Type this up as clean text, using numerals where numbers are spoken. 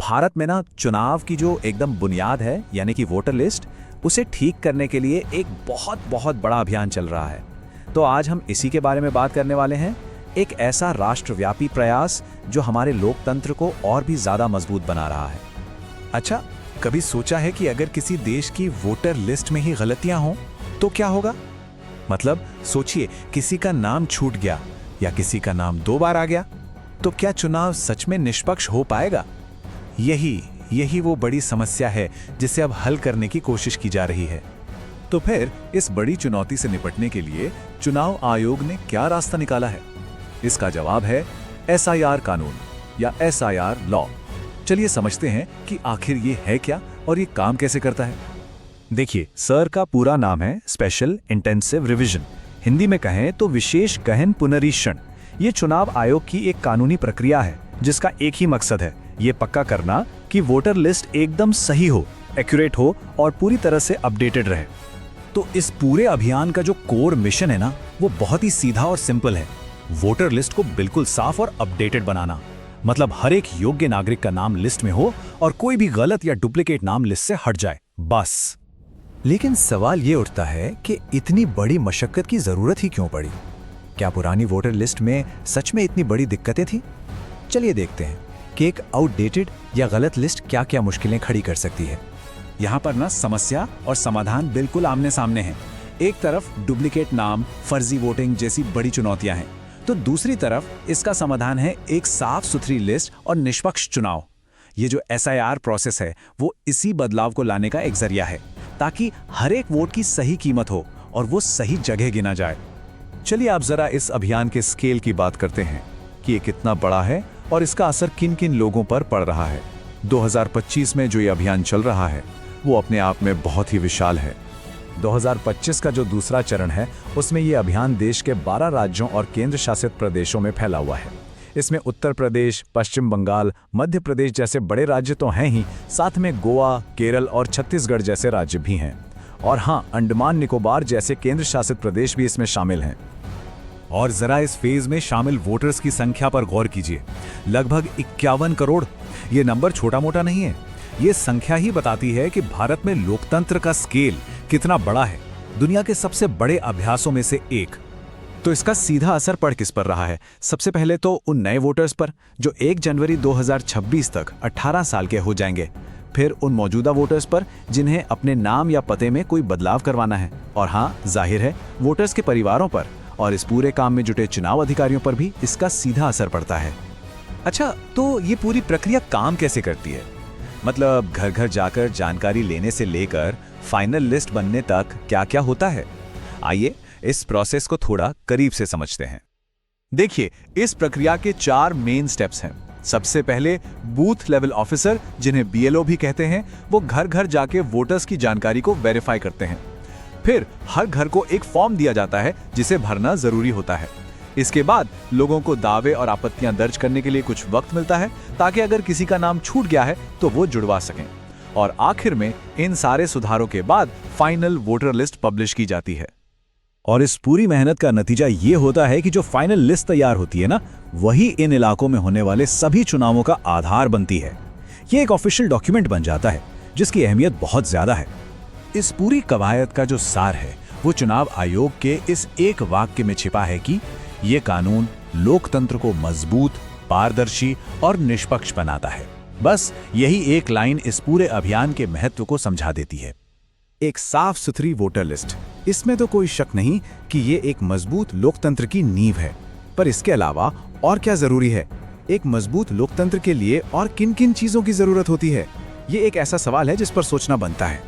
भारत में ना चुनाव की जो एकदम बुनियाद है यानी कि वोटर लिस्ट, उसे ठीक करने के लिए एक बहुत बहुत बड़ा अभियान चल रहा है। तो आज हम इसी के बारे में बात करने वाले हैं, एक ऐसा राष्ट्रव्यापी प्रयास जो हमारे लोकतंत्र को और भी ज़्यादा मजबूत बना रहा है। अच्छा, कभी सोचा है कि अगर किसी देश की वोटर लिस्ट में ही गलतियां हों तो क्या होगा? मतलब सोचिए, किसी का नाम छूट गया या किसी का नाम 2 बार आ गया, तो क्या चुनाव सच में निष्पक्ष हो पाएगा? यही वो बड़ी समस्या है जिसे अब हल करने की कोशिश की जा रही है। तो फिर इस बड़ी चुनौती से निपटने के लिए चुनाव आयोग ने क्या रास्ता निकाला है? इसका जवाब है SIR कानून या SIR लॉ। चलिए समझते हैं कि आखिर ये है क्या और ये काम कैसे करता है। देखिए, सर का पूरा नाम है स्पेशल इंटेंसिव रिवीजन, हिंदी में कहें तो विशेष गहन पुनरीक्षण। ये चुनाव आयोग की एक कानूनी प्रक्रिया है जिसका एक ही मकसद है, ये पक्का करना कि वोटर लिस्ट एकदम सही हो, एक्यूरेट हो और पूरी तरह से अपडेटेड रहे। तो इस पूरे अभियान का जो कोर मिशन है ना, वो बहुत ही सीधा और सिंपल है। वोटर लिस्ट को बिल्कुल साफ और अपडेटेड बनाना, मतलब हर एक योग्य नागरिक का नाम लिस्ट में हो और कोई भी गलत या डुप्लीकेट नाम लिस्ट से हट जाए, बस। लेकिन सवाल ये उठता है कि इतनी बड़ी मशक्कत की जरूरत ही क्यों पड़ी? क्या पुरानी वोटर लिस्ट में सच में इतनी बड़ी दिक्कतें थी? चलिए देखते हैं कि एक आउटडेटेड या गलत लिस्ट क्या क्या मुश्किलें खड़ी कर सकती है। यहाँ पर ना समस्या और समाधान बिल्कुल आमने सामने हैं। एक तरफ डुप्लीकेट नाम, फर्जी वोटिंग जैसी बड़ी चुनौतियां हैं, तो दूसरी तरफ इसका समाधान है एक साफ सुथरी लिस्ट और निष्पक्ष चुनाव। ये जो SIR प्रोसेस है वो इसी बदलाव को लाने का एक जरिया है, ताकि हर एक वोट की सही कीमत हो और वो सही जगह गिना जाए। चलिए आप जरा इस अभियान के स्केल की बात करते हैं कि ये कितना बड़ा है और इसका असर किन किन लोगों पर पड़ रहा है। 2025 में जो ये अभियान चल रहा है वो अपने आप में बहुत ही विशाल है। 2025 का जो दूसरा चरण है उसमें ये अभियान देश के 12 राज्यों और केंद्र शासित प्रदेशों में फैला हुआ है। इसमें उत्तर प्रदेश, पश्चिम बंगाल, मध्य प्रदेश जैसे बड़े राज्य तो हैं ही, साथ में गोवा, केरल और छत्तीसगढ़ जैसे राज्य भी हैं। और हाँ, अंडमान निकोबार जैसे केंद्र शासित प्रदेश भी इसमें शामिल हैं। और जरा इस फेज में शामिल वोटर्स की संख्या पर गौर कीजिए, लगभग 51 करोड़। ये नंबर छोटा मोटा नहीं है। ये संख्या ही बताती है कि भारत में लोकतंत्र का स्केल कितना बड़ा है, दुनिया के सबसे बड़े अभ्यासों में से एक। तो इसका सीधा असर पड़ किस पर रहा है? सबसे पहले तो उन नए वोटर्स पर जो 1 जनवरी 2026 तक 18 साल के हो जाएंगे। फिर उन मौजूदा वोटर्स पर जिन्हें अपने नाम या पते में कोई बदलाव करवाना है। और हाँ, जाहिर है वोटर्स के परिवारों पर और इस पूरे काम में जुटे चुनाव अधिकारियों पर भी इसका सीधा असर पड़ता है। अच्छा, तो ये पूरी प्रक्रिया काम कैसे करती है? मतलब घर घर जाकर जानकारी लेने से लेकर फाइनल लिस्ट बनने तक क्या क्या होता है? आइए इस प्रोसेस को थोड़ा करीब से समझते हैं। देखिए, इस प्रक्रिया के 4 मेन स्टेप्स हैं। सबसे पहले बूथ लेवल ऑफिसर, जिन्हें BLO भी कहते हैं, वो घर घर जाके वोटर्स की जानकारी को वेरीफाई करते हैं। फिर हर घर को एक फॉर्म दिया जाता है जिसे भरना जरूरी होता है। इसके बाद लोगों को दावे और आपत्तियां दर्ज करने के लिए कुछ वक्त मिलता है, ताकि अगर किसी का नाम छूट गया है तो वो जुड़वा सकें। और आखिर में इन सारे सुधारों के बाद फाइनल वोटर लिस्ट पब्लिश की जाती है। और इस पूरी मेहनत का नतीजा ये होता है कि जो फाइनल लिस्ट तैयार होती है ना, वही इन इलाकों में होने वाले सभी चुनावों का आधार बनती है। ये एक ऑफिशियल डॉक्यूमेंट बन जाता है जिसकी अहमियत बहुत ज्यादा है। इस पूरी कवायद का जो सार है वो चुनाव आयोग के इस एक वाक्य में छिपा है कि ये कानून लोकतंत्र को मजबूत, पारदर्शी और निष्पक्ष बनाता है। बस यही एक लाइन इस पूरे अभियान के महत्व को समझा देती है। एक साफ सुथरी वोटर लिस्ट, इसमें तो कोई शक नहीं कि ये एक मजबूत लोकतंत्र की नींव है। पर इसके अलावा और क्या जरूरी है? एक मजबूत लोकतंत्र के लिए और किन किन चीजों की जरूरत होती है? ये एक ऐसा सवाल है जिस पर सोचना बनता है।